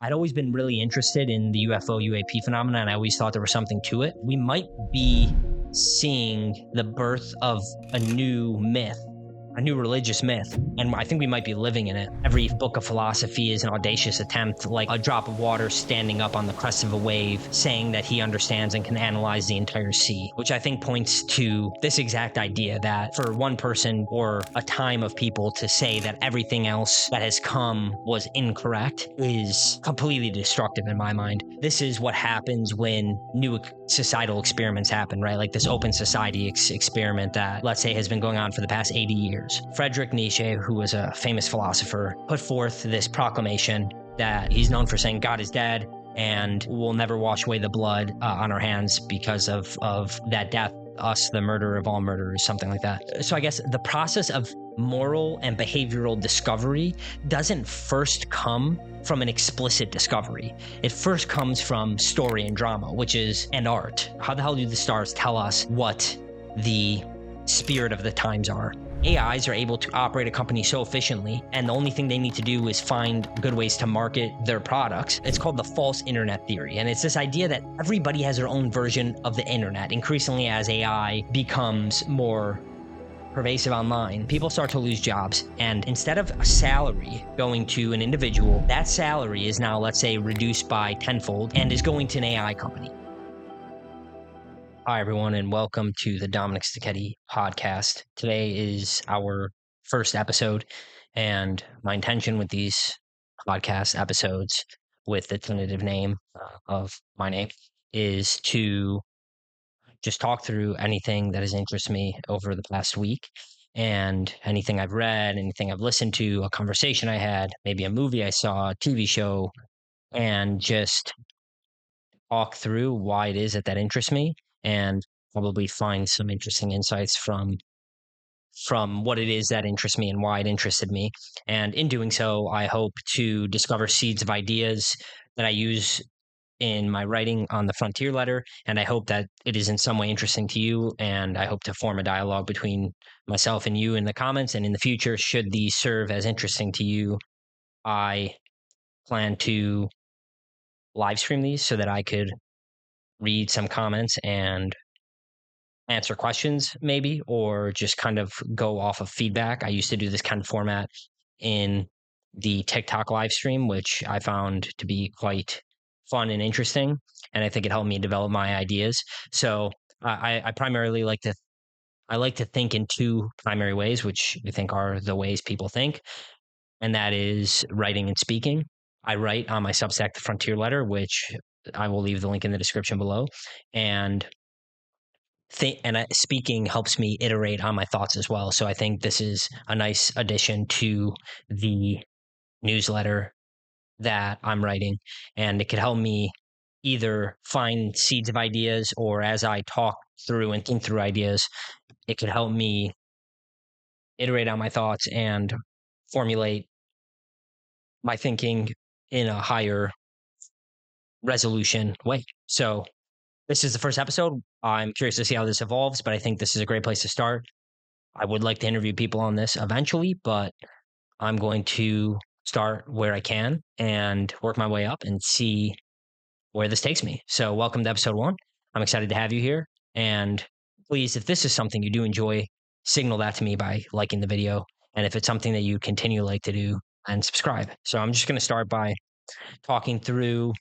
I'd always been really interested in the UFO UAP phenomenon, and I always thought there was something to it. We might be seeing the birth of a new myth, a new religious myth, and I think we might be living in it. Every book of philosophy is an audacious attempt, like a drop of water standing up on the crest of a wave, saying that he understands and can analyze the entire sea, which I think points to this exact idea that for one person or a time of people to say that everything else that has come was incorrect is completely destructive in my mind. This is what happens when new societal experiments happen, right? Like this open society experiment that, let's say, has been going on for the past 80 years. Friedrich Nietzsche, who was a famous philosopher, put forth this proclamation that he's known for saying God is dead and we'll never wash away the blood on our hands because of that death, us, the murderer of all murderers, something like that. So I guess the process of moral and behavioral discovery doesn't first come from an explicit discovery. It first comes from story and drama, and art. How the hell do the stars tell us what the spirit of the times are? AIs are able to operate a company so efficiently, and the only thing they need to do is find good ways to market their products. It's called the false internet theory, and it's this idea that everybody has their own version of the internet. Increasingly, as AI becomes more pervasive online, people start to lose jobs, and instead of a salary going to an individual, that salary is now, let's say, reduced by tenfold and is going to an AI company. Hi, everyone, and welcome to the Dominic Stocchetti podcast. Today is our first episode, and my intention with these podcast episodes, with the tentative name of my name, is to just talk through anything that has interested me over the past week, and anything I've read, anything I've listened to, a conversation I had, maybe a movie I saw, a TV show, and just talk through why it is that interests me, and probably find some interesting insights from what it is that interests me and why it interested me. And in doing so, I hope to discover seeds of ideas that I use in my writing on the Frontier letter. And I hope that it is in some way interesting to you. And I hope to form a dialogue between myself and you in the comments. And in the future, should these serve as interesting to you, I plan to live stream these so that I could read some comments and answer questions, maybe, or just kind of go off of feedback. I used to do this kind of format in the TikTok live stream, which I found to be quite fun and interesting, and I think it helped me develop my ideas. So I primarily like to think in two primary ways, which I think are the ways people think, and that is writing and speaking. I write on my Substack, the Frontier Letter, which I will leave the link in the description below, and speaking helps me iterate on my thoughts as well. So I think this is a nice addition to the newsletter that I'm writing, and it could help me either find seeds of ideas, or as I talk through and think through ideas, it could help me iterate on my thoughts and formulate my thinking in a higher resolution way. So this is the first episode. I'm curious to see how this evolves, but I think this is a great place to start. I would like to interview people on this eventually, but I'm going to start where I can and work my way up and see where this takes me. So welcome to episode 1. I'm excited to have you here. And please, if this is something you do enjoy, signal that to me by liking the video. And if it's something that you continue like to do, and subscribe. So I'm just going to start by talking through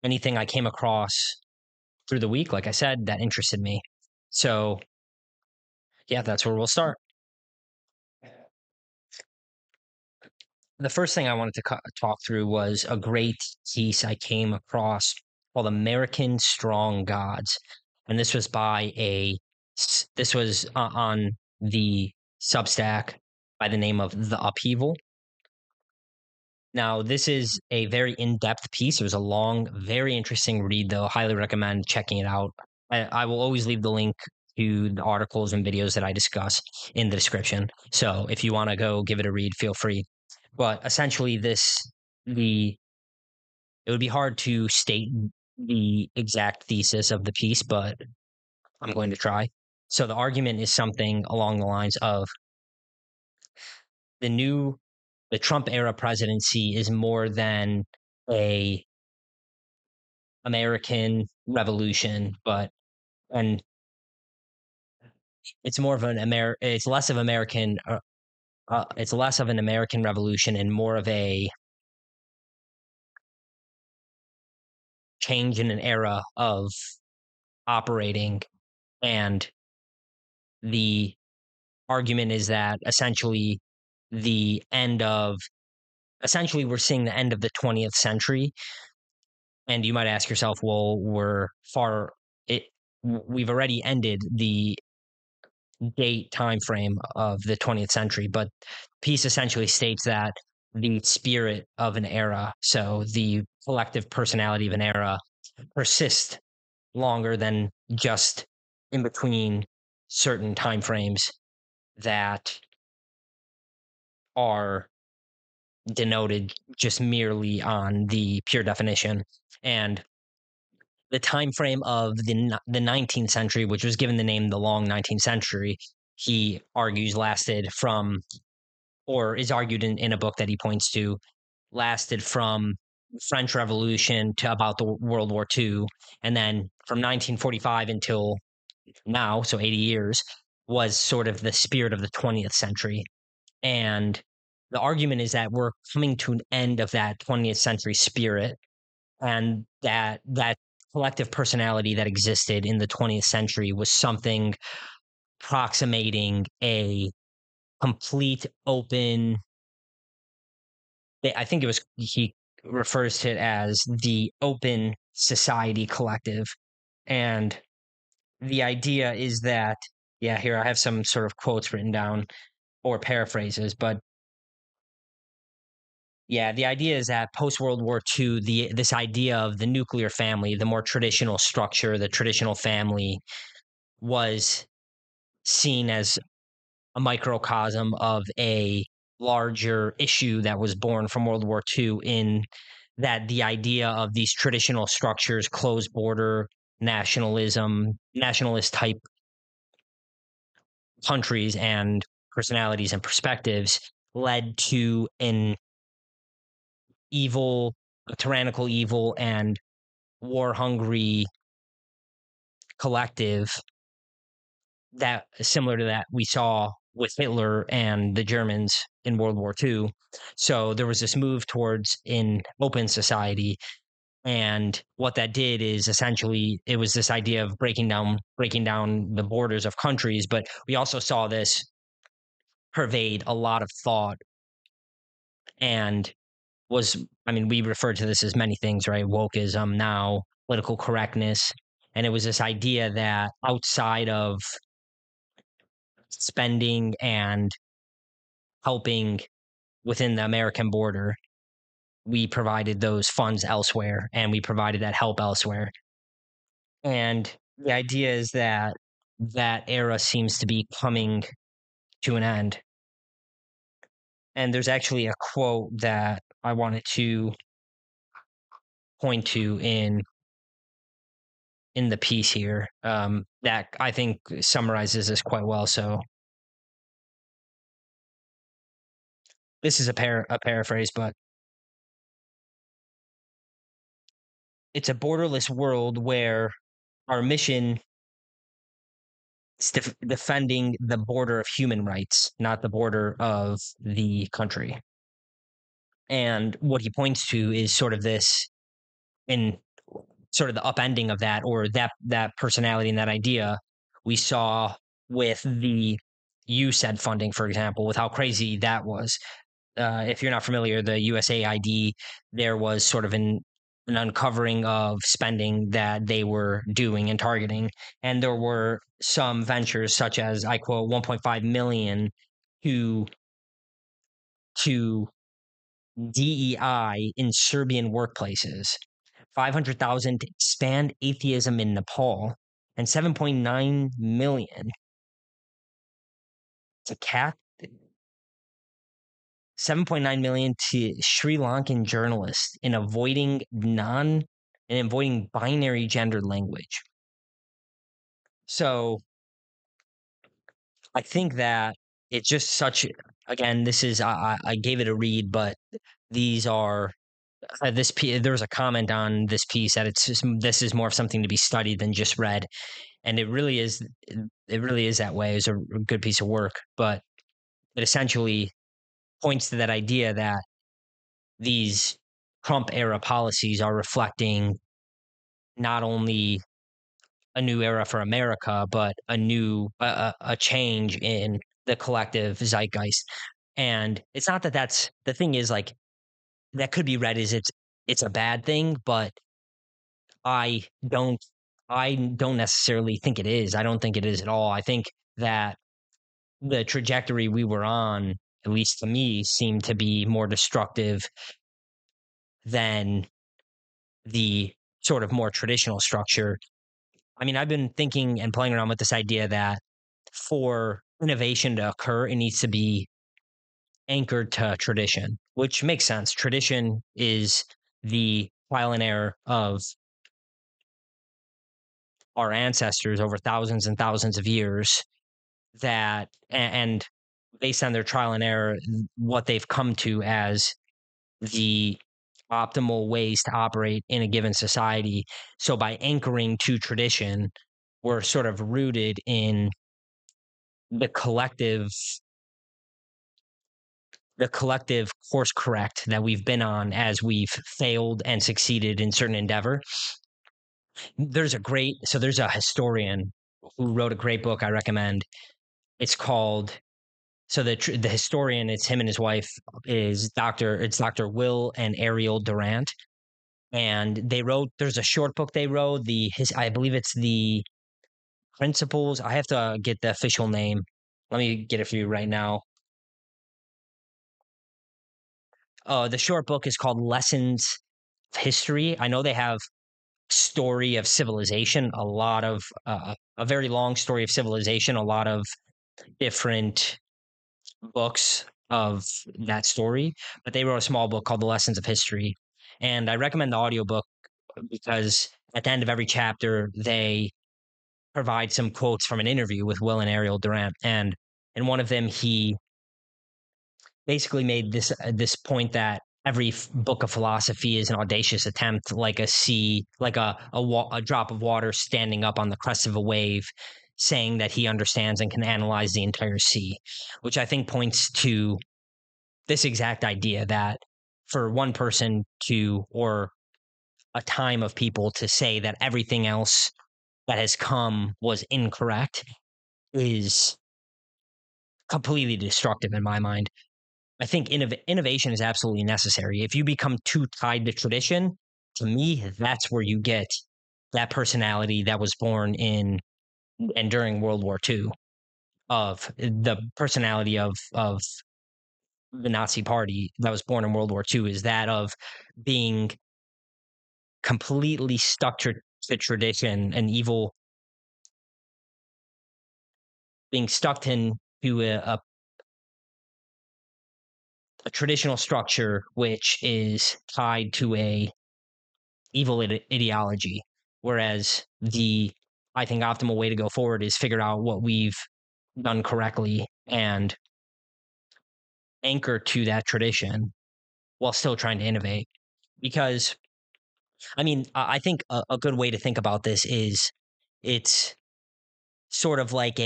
anything I came across through the week, like I said, that interested me. So yeah, that's where we'll start. The first thing I wanted to talk through was a great piece I came across called American Strong Gods. And this was on the Substack by the name of The Upheaval. Now, this is a very in-depth piece. It was a long, very interesting read, though. Highly recommend checking it out. I will always leave the link to the articles and videos that I discuss in the description. So if you want to go give it a read, feel free. But essentially, it would be hard to state the exact thesis of the piece, but I'm going to try. So the argument is something along the lines of the new the Trump era presidency is more than a American revolution, and it's more of it's less of American it's less of an American revolution and more of a change in an era of operating. And the argument is that the end of we're seeing the end of the 20th century. And you might ask yourself, well, we've already ended the date time frame of the 20th century, but piece essentially states that the spirit of an era, so the collective personality of an era, persists longer than just in between certain time frames that are denoted just merely on the pure definition. And the time frame of the 19th century, which was given the name the long 19th century, he argues lasted from, or is argued in a book that he points to, lasted from French Revolution to about the World War II, and then from 1945 until now, so 80 years, was sort of the spirit of the 20th century. And the argument is that we're coming to an end of that 20th century spirit, and that collective personality that existed in the 20th century was something approximating a complete open, I think it was, he refers to it as the open society collective. And the idea is that, yeah, here I have some sort of quotes written down or paraphrases, but yeah, the idea is that post World War II, this idea of the nuclear family, the more traditional structure, the traditional family, was seen as a microcosm of a larger issue that was born from World War II, in that the idea of these traditional structures, closed border, nationalism, nationalist type countries and personalities and perspectives, led to an evil, a tyrannical evil, and war hungry collective that similar to that we saw with Hitler and the Germans in World War II. So there was this move towards an open society. And what that did is essentially it was this idea of breaking down the borders of countries. But we also saw this pervade a lot of thought, and I mean, we refer to this as many things, right? Wokeism now, political correctness. And it was this idea that outside of spending and helping within the American border, we provided those funds elsewhere and we provided that help elsewhere. And the idea is that that era seems to be coming to an end. And there's actually a quote that I wanted to point to in the piece here, that I think summarizes this quite well. So this is a paraphrase, but it's a borderless world where our mission is defending the border of human rights, not the border of the country. And what he points to is sort of this, in sort of the upending of that, or that personality and that idea we saw with the USAID funding, for example, with how crazy that was. If you're not familiar, the USAID, there was sort of an uncovering of spending that they were doing and targeting. And there were some ventures such as, I quote, 1.5 million to DEI in Serbian workplaces, 500,000 to expand atheism in Nepal, and 7.9 million to 7.9 million to Sri Lankan journalists in avoiding binary gendered language. So I think that it's just such again, this is I gave it a read, but these are there's a comment on this piece that this is more of something to be studied than just read, and it really is. It really is that way. It's a good piece of work, but it essentially points to that idea that these Trump era policies are reflecting not only a new era for America, but a change in the collective zeitgeist. And it's not that that's the thing is like that could be read as it's a bad thing, but I don't I don't necessarily think it is. I don't think it is at all. I think that the trajectory we were on, at least to me, seemed to be more destructive than the sort of more traditional structure. I mean, I've been thinking and playing around with this idea that for innovation to occur, it needs to be anchored to tradition, which makes sense. Tradition is the trial and error of our ancestors over thousands and thousands of years that, and based on their trial and error, what they've come to as the optimal ways to operate in a given society. So by anchoring to tradition, we're sort of rooted in the collective the collective course correct that we've been on as we've failed and succeeded in certain endeavor. There's a historian who wrote a great book I recommend. It's called the historian, it's him and his wife, is Dr. Will and Ariel Durant, and there's a short book they wrote, I believe it's the Principles. I have to get the official name. Let me get it for you right now. The short book is called Lessons of History. I know they have story of civilization, a very long story of civilization, a lot of different books of that story, but they wrote a small book called The Lessons of History. And I recommend the audiobook because at the end of every chapter, they provide some quotes from an interview with Will and Ariel Durant. And in one of them, he basically made this point that every book of philosophy is an audacious attempt, like a drop of water standing up on the crest of a wave, saying that he understands and can analyze the entire sea, which I think points to this exact idea that for one person to, or a time of people to say that everything else that has come was incorrect is completely destructive in my mind. I think innovation is absolutely necessary. If you become too tied to tradition, to me, that's where you get that personality that was born in and during World War II, of the personality of the Nazi Party that was born in World War II, is that of being completely stuck to tradition and evil, being stuck into a traditional structure which is tied to a evil ideology. Whereas I think, optimal way to go forward is figure out what we've done correctly and anchor to that tradition while still trying to innovate. Because, I mean, I think a good way to think about this is it's sort of like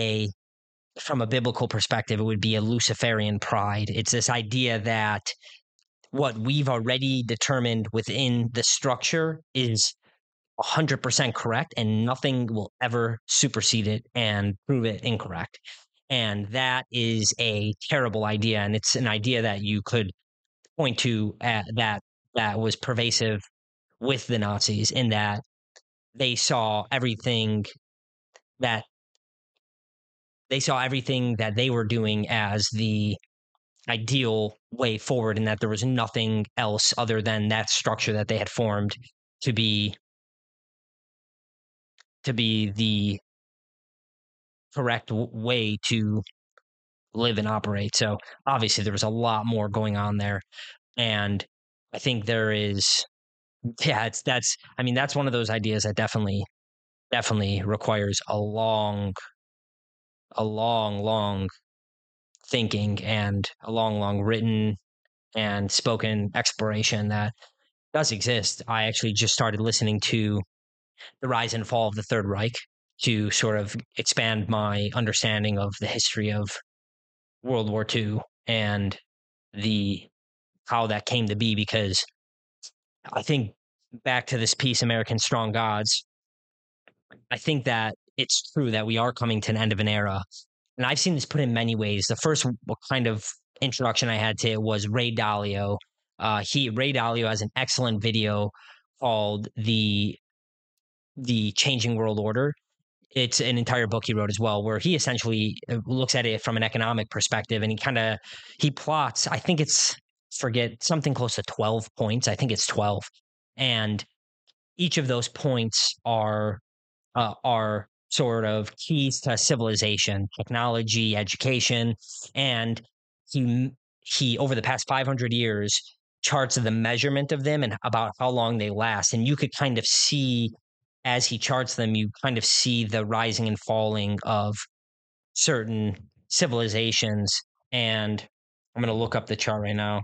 from a biblical perspective, it would be a Luciferian pride. It's this idea that what we've already determined within the structure is 100% correct and nothing will ever supersede it and prove it incorrect. And that is a terrible idea. And it's an idea that you could point to that was pervasive with the Nazis, in that they saw everything that they were doing as the ideal way forward, and that there was nothing else other than that structure that they had formed to be the correct way to live and operate. So obviously there was a lot more going on there. And I think there is, yeah, that's one of those ideas that definitely requires a long thinking and a long written and spoken exploration that does exist. I actually just started listening to The Rise and Fall of the Third Reich to sort of expand my understanding of the history of World War II and the how that came to be, because I think back to this piece, American Strong Gods, I think that it's true that we are coming to an end of an era. And I've seen this put in many ways. The first kind of introduction I had to it was Ray Dalio. Ray Dalio has an excellent video called the Changing World Order. It's an entire book he wrote as well, where he essentially looks at it from an economic perspective, and he plots. I think it's forget something close to 12 points. I think it's 12, and each of those points are sort of keys to civilization, technology, education, and he he over the past 500 years charts the measurement of them and about how long they last. And you could kind of see as he charts them, you kind of see the rising and falling of certain civilizations. And I'm going to look up the chart right now.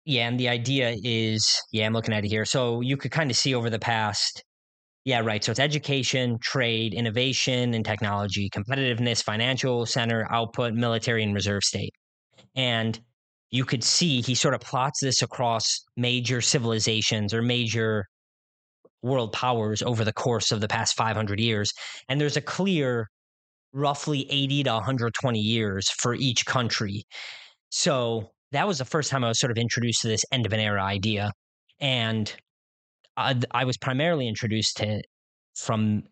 Yeah, and the idea is, yeah, I'm looking at it here. So you could kind of see over the past. Yeah, right. So it's education, trade, innovation, and technology, competitiveness, financial center, output, military, and reserve state. And you could see he sort of plots this across major civilizations or major world powers over the course of the past 500 years. And there's a clear roughly 80 to 120 years for each country. So that was the first time I was sort of introduced to this end of an era idea. And I was primarily introduced to it from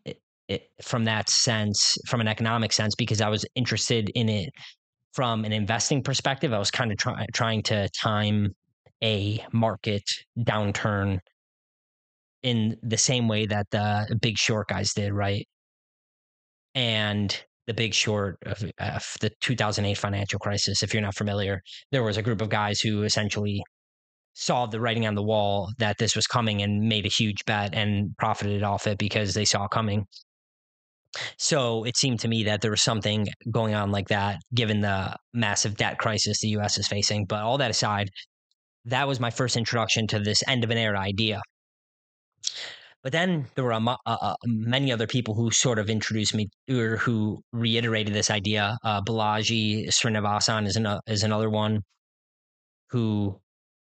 from that sense, from an economic sense, because I was interested in it from an investing perspective. I was kind of trying to time a market downturn in the same way that the Big Short guys did, right? And the Big Short of the 2008 financial crisis, if you're not familiar, there was a group of guys who essentially saw the writing on the wall that this was coming and made a huge bet and profited off it because they saw it coming. So it seemed to me that there was something going on like that, given the massive debt crisis the US is facing. But all that aside, that was my first introduction to this end of an era idea. But then there were many other people who sort of introduced me or who reiterated this idea. Balaji Srinivasan is another one who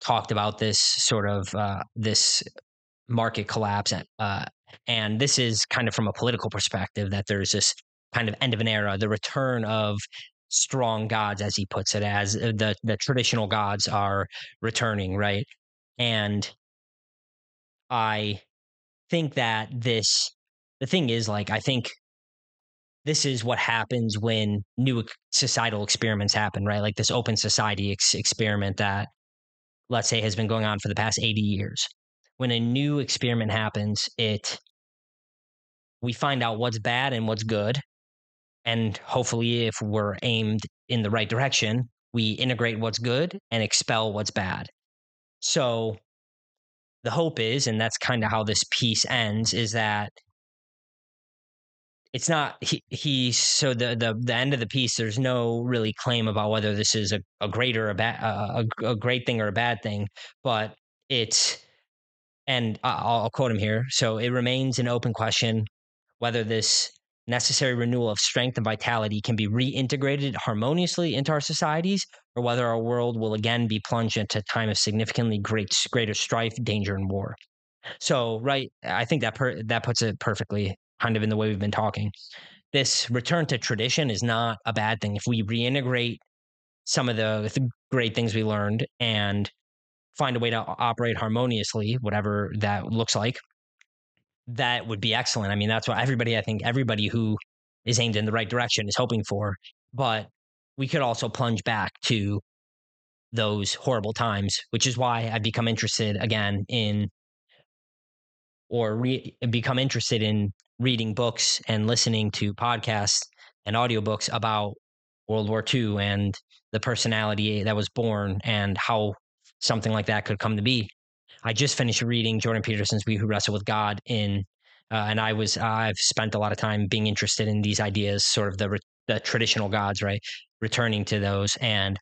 talked about this sort of this market collapse. And this is kind of from a political perspective that there's this kind of end of an era, the return of strong gods, as he puts it, as the traditional gods are returning, right? And I think that the thing is, like, I think this is what happens when new societal experiments happen, right? Like this open society experiment that, let's say, has been going on for the past 80 years. When a new experiment happens, we find out what's bad and what's good. And hopefully, if we're aimed in the right direction, we integrate what's good and expel what's bad. So the hope is, and that's kind of how this piece ends, is that it's not so the end of the piece, there's no really claim about whether this is a great or a bad a great thing or a bad thing, but it's and I'll quote him here. So it remains an open question whether this necessary renewal of strength and vitality can be reintegrated harmoniously into our societies, or whether our world will again be plunged into a time of significantly greater strife, danger, and war. So, right, I think that puts it perfectly, kind of in the way we've been talking. This return to tradition is not a bad thing. If we reintegrate some of the great things we learned and find a way to operate harmoniously, whatever that looks like, that would be excellent. I mean, that's what I think everybody who is aimed in the right direction is hoping for. But we could also plunge back to those horrible times, which is why I've become interested again in become interested in reading books and listening to podcasts and audiobooks about World War II and the personality that was born and how something like that could come to be. I just finished reading Jordan Peterson's We Who Wrestle with God and I've spent a lot of time being interested in these ideas, sort of the traditional gods, right? Returning to those. And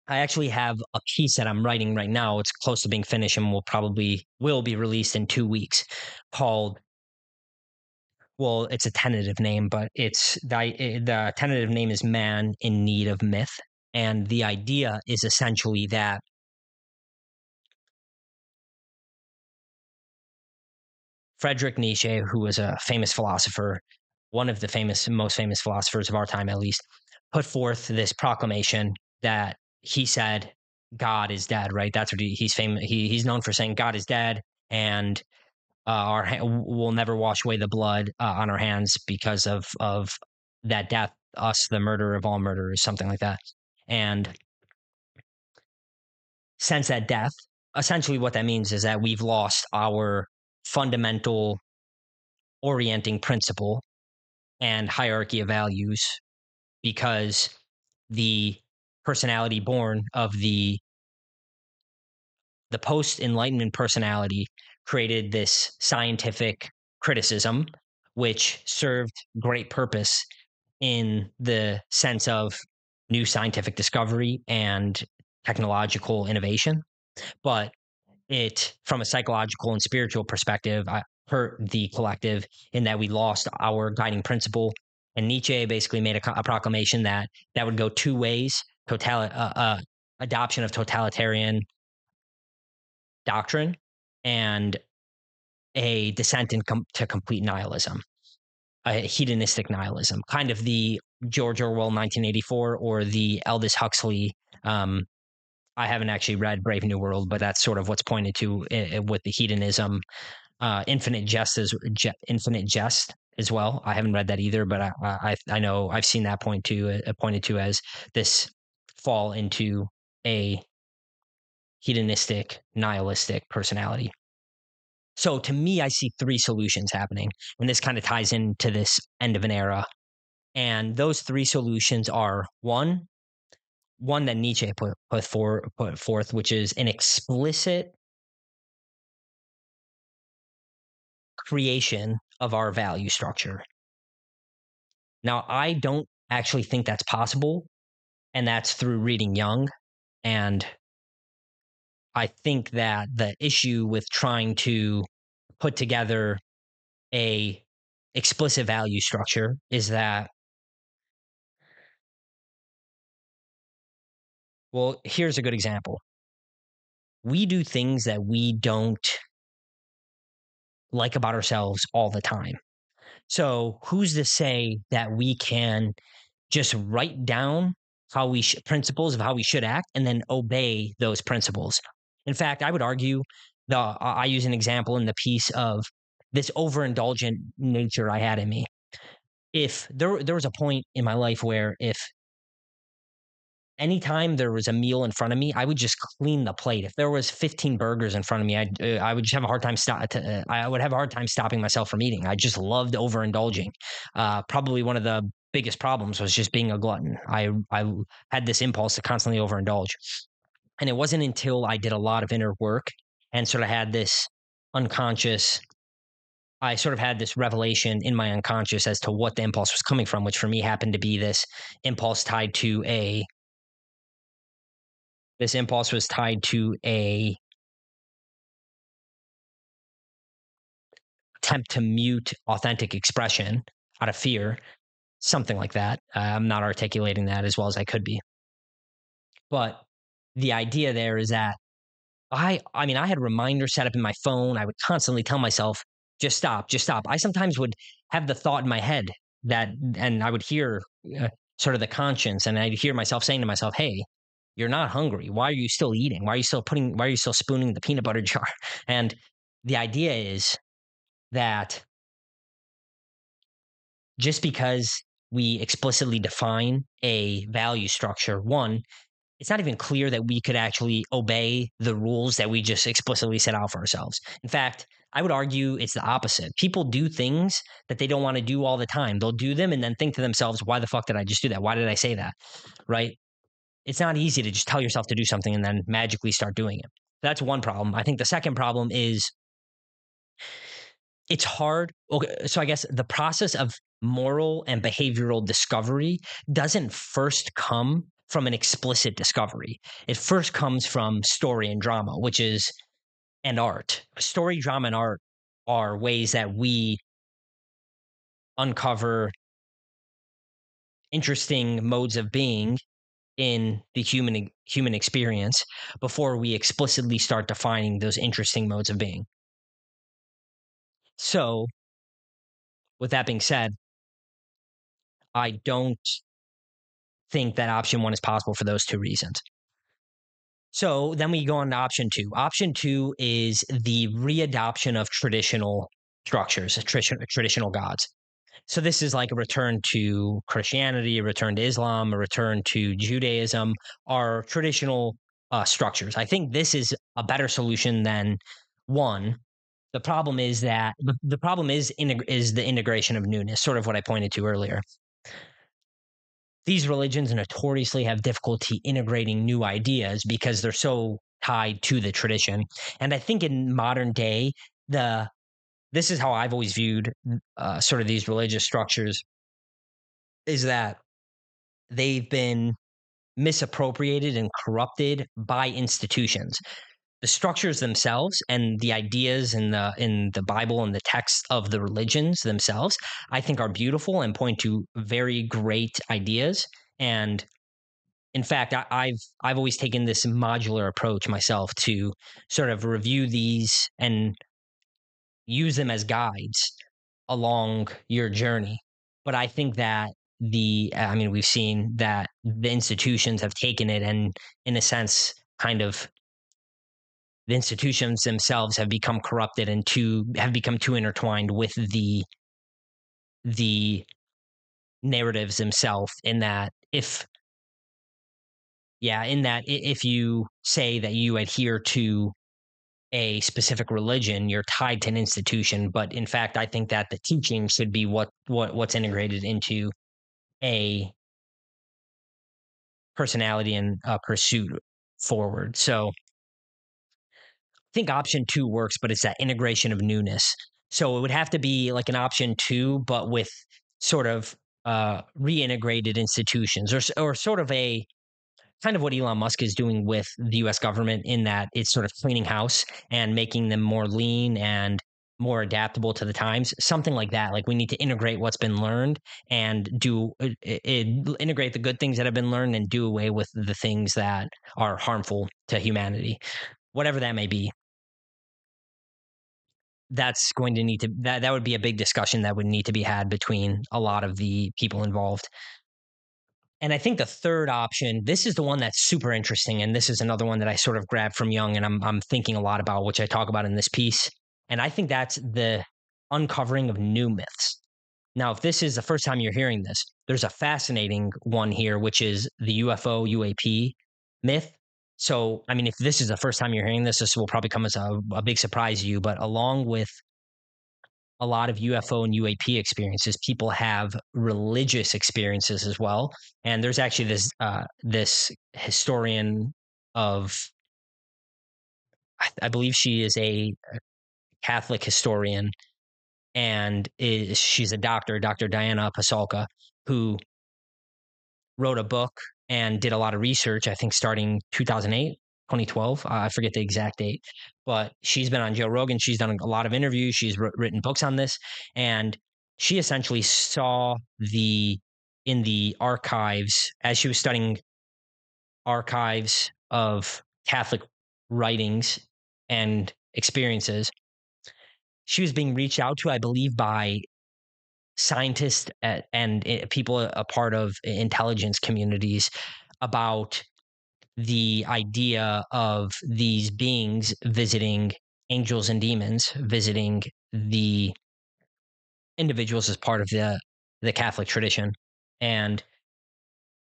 I actually have a piece that I'm writing right now. It's close to being finished and will be released in 2 weeks, called, well, it's a tentative name, but the tentative name is Man in Need of Myth. And the idea is essentially that Friedrich Nietzsche, who was a famous philosopher, one of the most famous philosophers of our time, at least, put forth this proclamation that he said God is dead. Right? That's what he's famous. He's known for saying God is dead, and we'll never wash away the blood on our hands because of that death. Us, the murderer of all murderers, something like that. And since that death, essentially, what that means is that we've lost our fundamental orienting principle and hierarchy of values, because the personality born of the post enlightenment personality created this scientific criticism which served great purpose in the sense of new scientific discovery and technological innovation, but it, from a psychological and spiritual perspective, hurt the collective in that we lost our guiding principle. And Nietzsche basically made a proclamation that would go two ways: adoption of totalitarian doctrine and a descent to complete nihilism, a hedonistic nihilism, kind of the George Orwell 1984 or the Aldous Huxley. I haven't actually read Brave New World, but that's sort of what's pointed to with the hedonism. Infinite Jest as well. I haven't read that either, but I know I've seen that pointed to as this fall into a hedonistic, nihilistic personality. So to me, I see three solutions happening, and this kind of ties into this end of an era. And those three solutions are one that Nietzsche put forth, which is an explicit creation of our value structure. Now, I don't actually think that's possible, and that's through reading Jung. And I think that the issue with trying to put together a explicit value structure is that, well, here's a good example. We do things that we don't like about ourselves all the time. So who's to say that we can just write down principles of how we should act and then obey those principles? In fact, I would argue I use an example in the piece of this overindulgent nature I had in me. If there was a point in my life where if anytime there was a meal in front of me, I would just clean the plate. If there was 15 burgers in front of me, I would just have a hard time I would have a hard time stopping myself from eating. I just loved overindulging. Probably one of the biggest problems was just being a glutton. I had this impulse to constantly overindulge. And it wasn't until I did a lot of inner work and sort of had this unconscious I sort of had this revelation in my unconscious as to what the impulse was coming from, which for me happened to be impulse tied to a this impulse was tied to a attempt to mute authentic expression out of fear, something like that. I'm not articulating that as well as I could be. But the idea there is that I mean, I had reminders set up in my phone. I would constantly tell myself, just stop, just stop. I sometimes would have the thought in my head and I would hear sort of the conscience, and I'd hear myself saying to myself, hey, you're not hungry. Why are you still eating? Why are you still spooning the peanut butter jar? And the idea is that just because we explicitly define a value structure, one, it's not even clear that we could actually obey the rules that we just explicitly set out for ourselves. In fact, I would argue it's the opposite. People do things that they don't want to do all the time. They'll do them and then think to themselves, why the fuck did I just do that? Why did I say that? Right? It's not easy to just tell yourself to do something and then magically start doing it. That's one problem. I think the second problem is it's hard. Okay, so I guess the process of moral and behavioral discovery doesn't first come from an explicit discovery. It first comes from story and drama, which is and art. Story, drama, and art are ways that we uncover interesting modes of being in the human experience before we explicitly start defining those interesting modes of being. So, with that being said, I don't think that option one is possible for those two reasons. So then we go on to option two. Option two is the readoption of traditional structures, traditional gods. So this is like a return to Christianity, a return to Islam, a return to Judaism, our traditional structures. I think this is a better solution than one. The problem is that the problem is the integration of newness, sort of what I pointed to earlier. These religions notoriously have difficulty integrating new ideas because they're so tied to the tradition. And I think in modern day, this is how I've always viewed sort of these religious structures is that they've been misappropriated and corrupted by institutions. The structures themselves and the ideas in the Bible and the texts of the religions themselves, I think are beautiful and point to very great ideas. And in fact, I've always taken this modular approach myself to sort of review these and use them as guides along your journey. But I think that we've seen that the institutions have taken it and, in a sense, kind of the institutions themselves have become corrupted and have become too intertwined with the narratives themselves. If you say that you adhere to a specific religion, you're tied to an institution. But in fact, I think that the teaching should be what's integrated into a personality and pursuit forward. So I think option two works, but it's that integration of newness. So it would have to be like an option two, but with sort of reintegrated institutions or sort of a kind of what Elon Musk is doing with the US government in that it's sort of cleaning house and making them more lean and more adaptable to the times, something like that. Like we need to integrate what's been learned and integrate the good things that have been learned and do away with the things that are harmful to humanity, whatever that may be. That's going to need to that would be a big discussion that would need to be had between a lot of the people involved. And I think the third option, this is the one that's super interesting. And this is another one that I sort of grabbed from Jung and I'm thinking a lot about, which I talk about in this piece. And I think that's the uncovering of new myths. Now, if this is the first time you're hearing this, there's a fascinating one here, which is the UFO UAP myth. So, I mean, if this is the first time you're hearing this, this will probably come as a big surprise to you. But along with a lot of UFO and UAP experiences, people have religious experiences as well. And there's actually this historian of, I believe she is a Catholic historian, and she's a doctor, Dr. Diana Pasulka, who wrote a book and did a lot of research, I think starting 2008, 2012. I forget the exact date, but she's been on Joe Rogan. She's done a lot of interviews. She's written books on this. And she essentially saw in the archives, as she was studying archives of Catholic writings and experiences, she was being reached out to, I believe, by scientists and people a part of intelligence communities about the idea of these beings visiting angels and demons, visiting the individuals as part of the Catholic tradition. And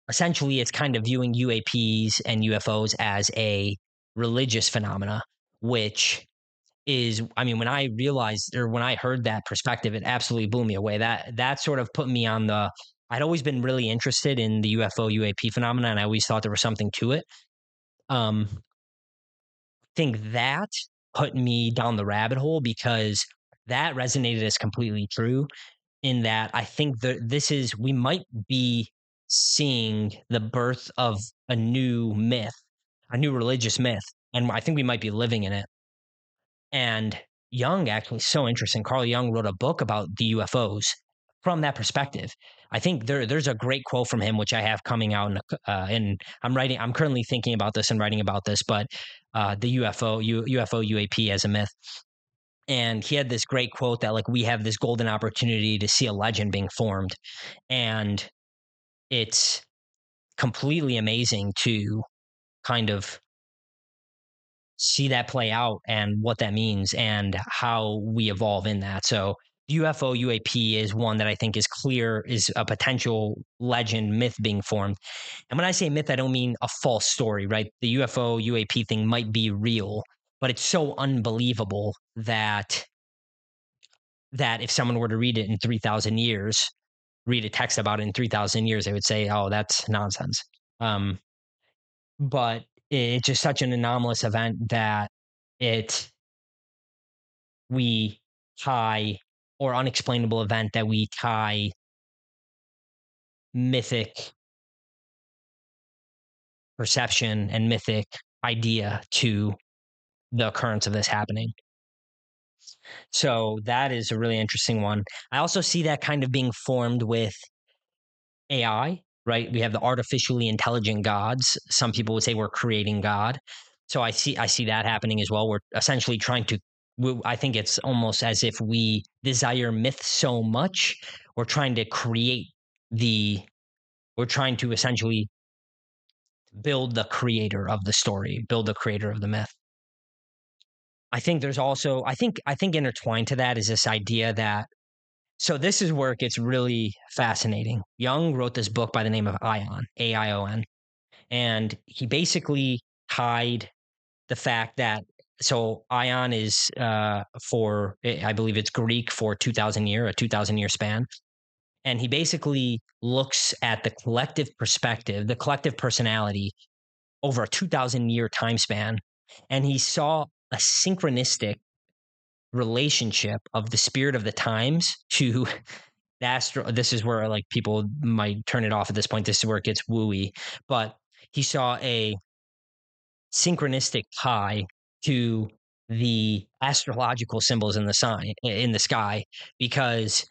essentially it's kind of viewing UAPs and UFOs as a religious phenomena, which is, I mean, when I realized or when I heard that perspective, it absolutely blew me away. That sort of put me on I'd always been really interested in the UFO UAP phenomena, and I always thought there was something to it. Um, think that put me down the rabbit hole because that resonated as completely true in that I think that we might be seeing the birth of a new myth, a new religious myth. And I think we might be living in it. And Jung actually, so interesting. Carl Jung wrote a book about the UFOs from that perspective. I think there's a great quote from him, which I have coming out, and I'm currently thinking about this and writing about this, but the UFO UAP as a myth. And he had this great quote that like we have this golden opportunity to see a legend being formed, and it's completely amazing to kind of see that play out and what that means and how we evolve in that. So UFO UAP is one that I think is clear is a potential legend myth being formed. And when I say myth, I don't mean a false story, right? The UFO UAP thing might be real, but it's so unbelievable that if someone were to read it in 3,000 years, read a text about it in 3,000 years, they would say, oh, that's nonsense. Um, but it's just such an anomalous event that it we tie or unexplainable event that we tie mythic perception and mythic idea to the occurrence of this happening. So that is a really interesting one. I also see that kind of being formed with AI, right? We have the artificially intelligent gods. Some people would say we're creating God. So I see that happening as well. We're essentially trying to I think it's almost as if we desire myth so much, we're trying to create the we're trying to essentially build the creator of the story, build the creator of the myth. I think there's also I think intertwined to that is this idea that so this is where it gets really fascinating. Jung wrote this book by the name of Ion, AION, and he basically tied the fact that so Ion is for I believe it's Greek for 2,000 year, a 2,000 year span, and he basically looks at the collective perspective, the collective personality over a 2,000 year time span, and he saw a synchronistic relationship of the spirit of the times to the astro. This is where like people might turn it off at this point. This is where it gets wooey, but he saw a synchronistic tie to the astrological symbols in the sky because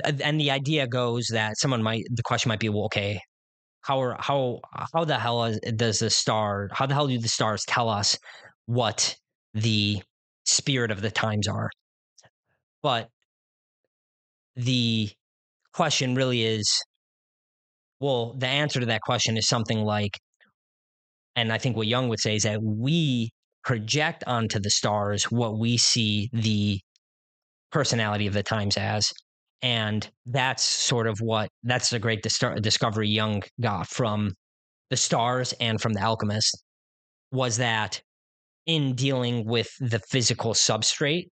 and the idea goes that the question might be, well, okay, how the hell how the hell do the stars tell us what the spirit of the times are? But the question really is, well, the answer to that question is something like, and I think what Jung would say is that we project onto the stars what we see the personality of the times as. And that's the great discovery Jung got from the stars and from the alchemist was that in dealing with the physical substrate,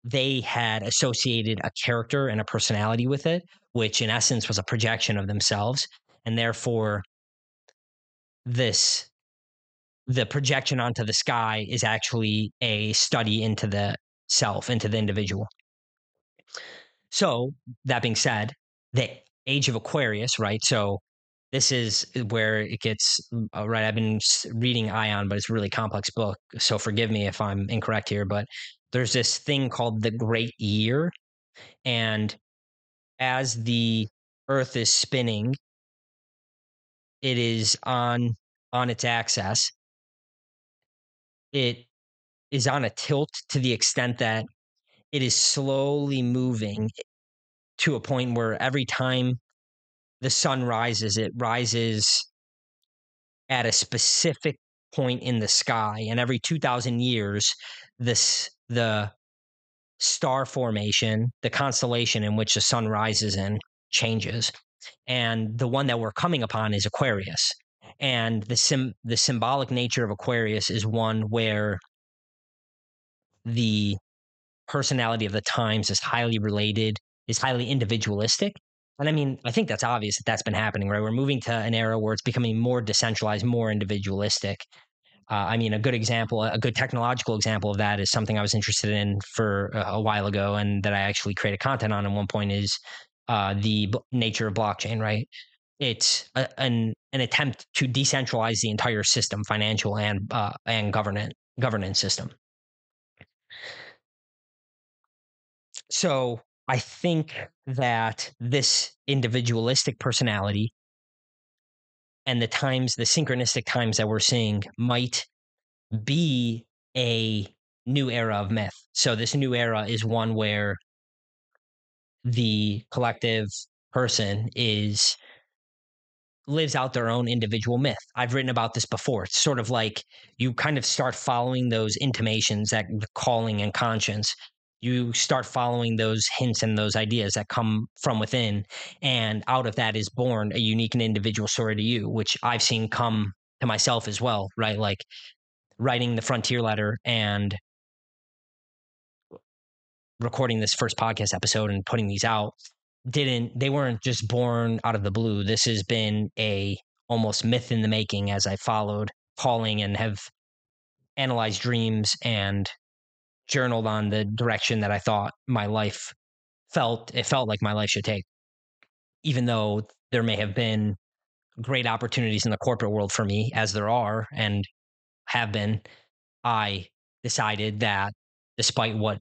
they had associated a character and a personality with it, which in essence was a projection of themselves. And therefore, the projection onto the sky is actually a study into the self, into the individual. So, that being said, the age of Aquarius, right? So, this is where it gets right. I've been reading Ion, but it's a really complex book. So, forgive me if I'm incorrect here, but there's this thing called the Great Year. And as the Earth is spinning, it is on its axis. It is on a tilt to the extent that it is slowly moving to a point where every time the sun rises, it rises at a specific point in the sky. And every 2,000 years, the star formation, the constellation in which the sun rises in, changes. And the one that we're coming upon is Aquarius. And the symbolic nature of Aquarius is one where the personality of the times is highly related, is highly individualistic. And I mean, I think that's obvious that that's been happening, right? We're moving to an era where it's becoming more decentralized, more individualistic. A good example, a good technological example of that is something I was interested in for a while ago, and that I actually created content on at one point is the nature of blockchain, right? It's an attempt to decentralize the entire system, financial and governance system. So I think that this individualistic personality and the synchronistic times that we're seeing might be a new era of myth. So this new era is one where the collective person lives out their own individual myth. I've written about this before. It's sort of like you kind of start following those intimations, that the calling and conscience. You start following those hints and those ideas that come from within, and out of that is born a unique and individual story to you, which I've seen come to myself as well, right? Like writing the Frontier Letter and recording this first podcast episode and putting these out they weren't just born out of the blue. This has been a almost myth in the making as I followed calling and have analyzed dreams and journaled on the direction that I thought my life felt like my life should take. Even though there may have been great opportunities in the corporate world for me, as there are and have been, I decided that despite what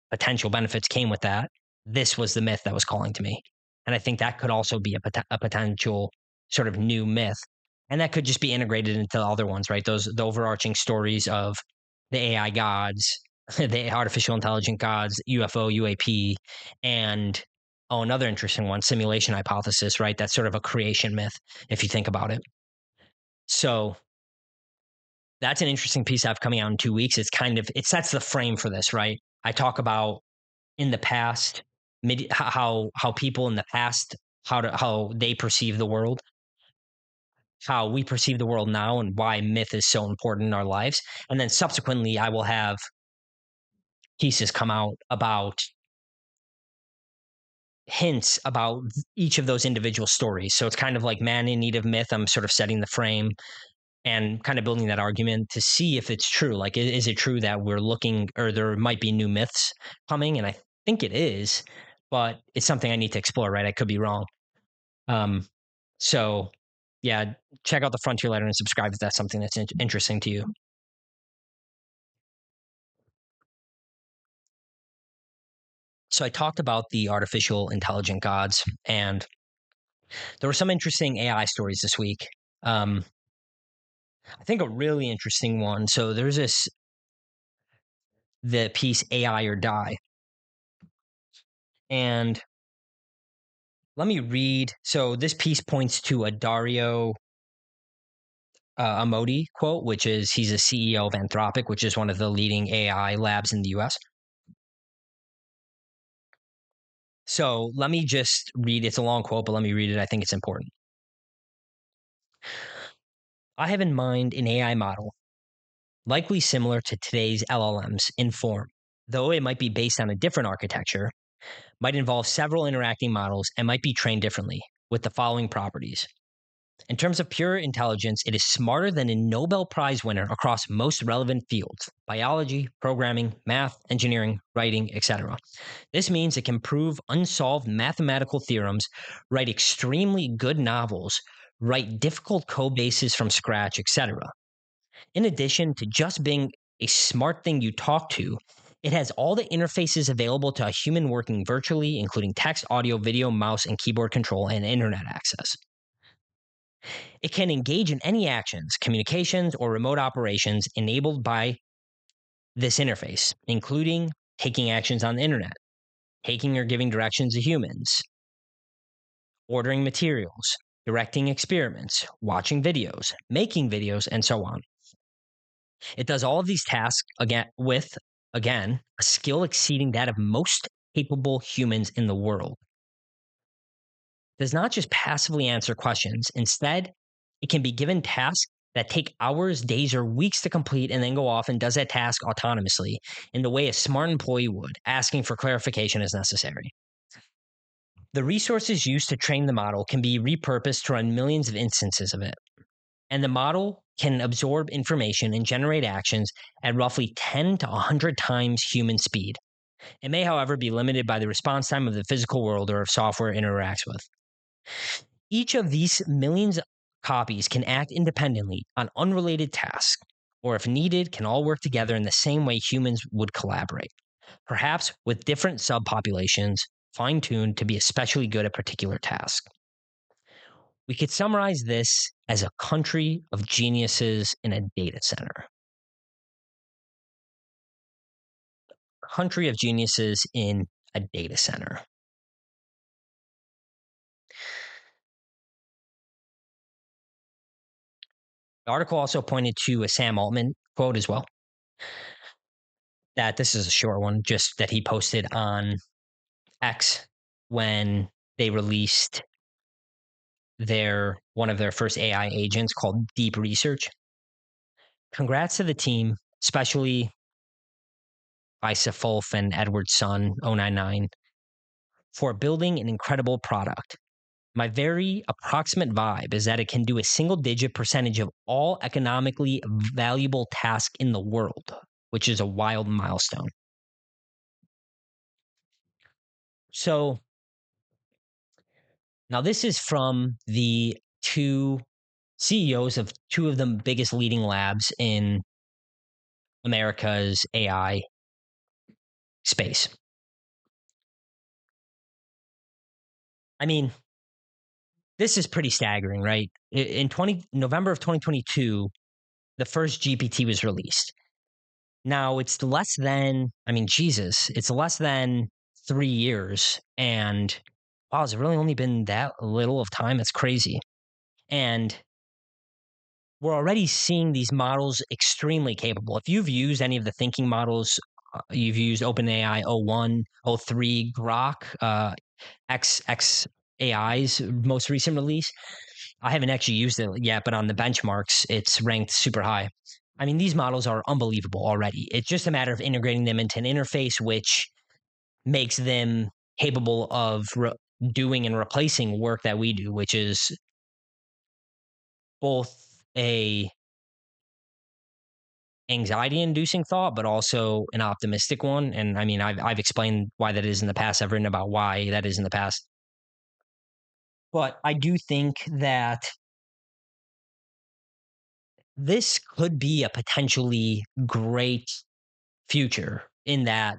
potential benefits came with that, this was the myth that was calling to me. And I think that could also be a potential sort of new myth. And that could just be integrated into other ones, right? The overarching stories of the AI gods, the artificial intelligent gods, UFO, UAP, and another interesting one, simulation hypothesis, right? That's sort of a creation myth, if you think about it. So that's an interesting piece I have coming out in 2 weeks. It sets the frame for this, right? I talk about in the past, how people in the past, how they perceive the world, how we perceive the world now, and why myth is so important in our lives. And then subsequently, I will have pieces come out about hints about each of those individual stories. So it's kind of like man in need of myth. I'm sort of setting the frame and kind of building that argument to see if it's true. Like, is it true that we're looking, or there might be new myths coming? And I think it is, but it's something I need to explore, right? I could be wrong. So yeah, check out the Frontier Letter and subscribe if that's something that's interesting to you. So I talked about the artificial intelligent gods, and there were some interesting AI stories this week. I think a really interesting one. So there's the piece AI or Die. And let me read. So this piece points to a Dario Amodei quote, which is he's a CEO of Anthropic, which is one of the leading AI labs in the US. So let me just read. It's a long quote, but let me read it. I think it's important. I have in mind an AI model, likely similar to today's LLMs in form, though it might be based on a different architecture, might involve several interacting models, and might be trained differently with the following properties. In terms of pure intelligence, it is smarter than a Nobel Prize winner across most relevant fields: biology, programming, math, engineering, writing, etc. This means it can prove unsolved mathematical theorems, write extremely good novels, write difficult code bases from scratch, etc. In addition to just being a smart thing you talk to, it has all the interfaces available to a human working virtually, including text, audio, video, mouse, and keyboard control, and internet access. It can engage in any actions, communications, or remote operations enabled by this interface, including taking actions on the internet, taking or giving directions to humans, ordering materials, directing experiments, watching videos, making videos, and so on. It does all of these tasks with a skill exceeding that of most capable humans in the world. It does not just passively answer questions. Instead, it can be given tasks that take hours, days, or weeks to complete and then go off and does that task autonomously in the way a smart employee would, asking for clarification as necessary. The resources used to train the model can be repurposed to run millions of instances of it. And the model can absorb information and generate actions at roughly 10 to 100 times human speed. It may, however, be limited by the response time of the physical world or of software it interacts with. Each of these millions of copies can act independently on unrelated tasks, or if needed, can all work together in the same way humans would collaborate, perhaps with different subpopulations fine-tuned to be especially good at particular tasks. We could summarize this as a country of geniuses in a data center. Country of geniuses in a data center. The article also pointed to a Sam Altman quote as well. That this is a short one, just that he posted on X when they released one of their first AI agents called Deep Research. Congrats to the team, especially Isa Fulf and Edward Sun 099, for building an incredible product. My very approximate vibe is that it can do a single-digit percentage of all economically valuable tasks in the world, which is a wild milestone. So now this is from the two CEOs of two of the biggest leading labs in America's AI space. I mean, this is pretty staggering, right? In November of 2022, the first GPT was released. Now it's less than 3 years. And wow, has it really only been that little of time? It's crazy. And we're already seeing these models extremely capable. If you've used any of the thinking models, you've used OpenAI o1, o3, Grok, XAI's most recent release. I haven't actually used it yet, but on the benchmarks, it's ranked super high. I mean, these models are unbelievable already. It's just a matter of integrating them into an interface, which makes them capable of doing and replacing work that we do, which is both a anxiety-inducing thought, but also an optimistic one. And I mean, I've explained why that is in the past. I've written about why that is in the past. But I do think that this could be a potentially great future in that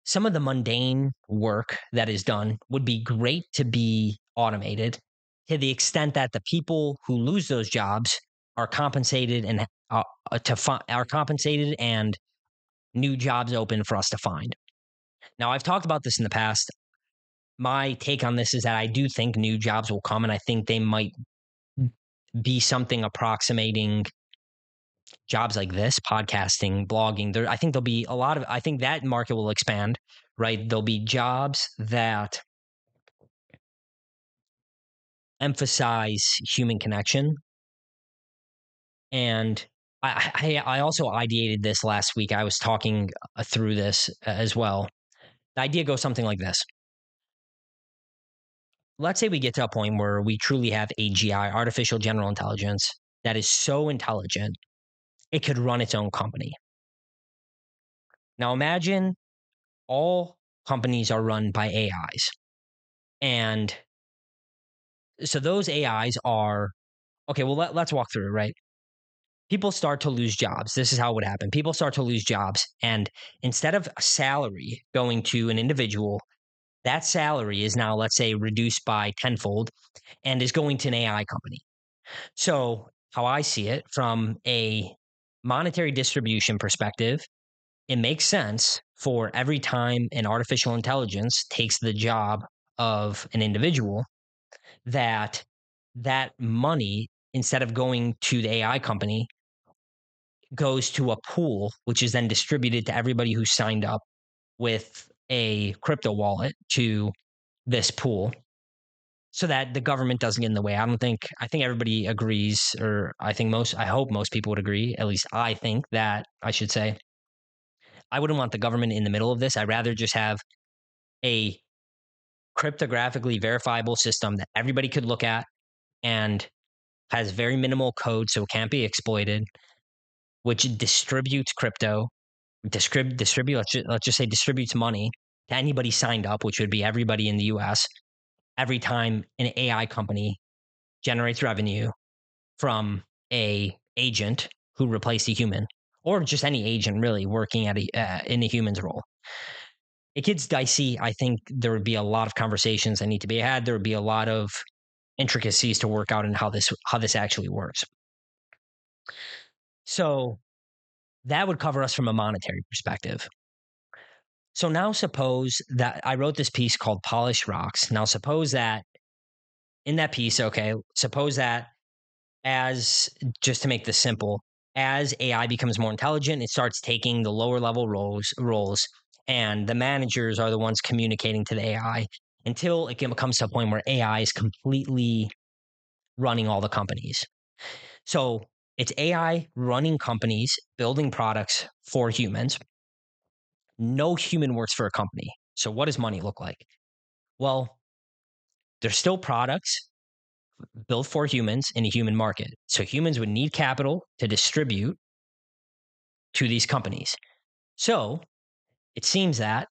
some of the mundane work that is done would be great to be automated to the extent that the people who lose those jobs are compensated and are compensated and new jobs open for us to find. Now, I've talked about this in the past. My take on this is that I do think new jobs will come, and I think they might be something approximating jobs like this, podcasting, blogging. I think there'll be I think that market will expand, right? There'll be jobs that emphasize human connection. And I also ideated this last week. I was talking through this as well. The idea goes something like this. Let's say we get to a point where we truly have AGI, artificial general intelligence, that is so intelligent, it could run its own company. Now imagine all companies are run by AIs. And so those AIs are, okay, well, let's walk through it, right? People start to lose jobs. This is how it would happen. People start to lose jobs. And instead of a salary going to an individual, that salary is now, let's say, reduced by tenfold and is going to an AI company. So, how I see it from a monetary distribution perspective, it makes sense for every time an artificial intelligence takes the job of an individual, that money, instead of going to the AI company, goes to a pool, which is then distributed to everybody who signed up with a crypto wallet to this pool, so that the government doesn't get in the way. I think everybody agrees, or I hope most people would agree, at least I think that I should say, I wouldn't want the government in the middle of this. I'd rather just have a cryptographically verifiable system that everybody could look at and has very minimal code, so it can't be exploited, which distributes crypto, let's just say distributes money to anybody signed up, which would be everybody in the US, every time an AI company generates revenue from a agent who replaced a human, or just any agent really working at in a human's role. It gets dicey. I think there would be a lot of conversations that need to be had. There would be a lot of intricacies to work out in how this actually works. So that would cover us from a monetary perspective. So now suppose that I wrote this piece called Polished Rocks. Now suppose that in that piece, okay, suppose that as just to make this simple, as AI becomes more intelligent, it starts taking the lower level roles, and the managers are the ones communicating to the AI until it comes to a point where AI is completely running all the companies. So it's AI running companies, building products for humans. No human works for a company. So what does money look like? Well, there's still products built for humans in a human market. So humans would need capital to distribute to these companies. So it seems that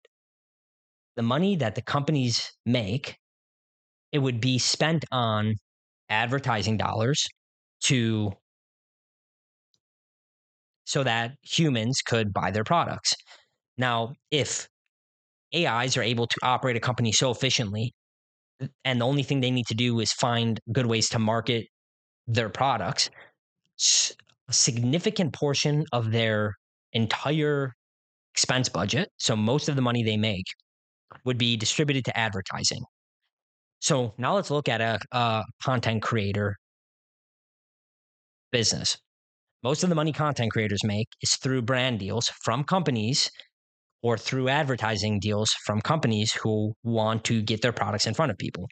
the money that the companies make, it would be spent on advertising dollars to so that humans could buy their products. Now, if AIs are able to operate a company so efficiently, and the only thing they need to do is find good ways to market their products, a significant portion of their entire expense budget, so most of the money they make, would be distributed to advertising. So now let's look at a content creator business. Most of the money content creators make is through brand deals from companies or through advertising deals from companies who want to get their products in front of people.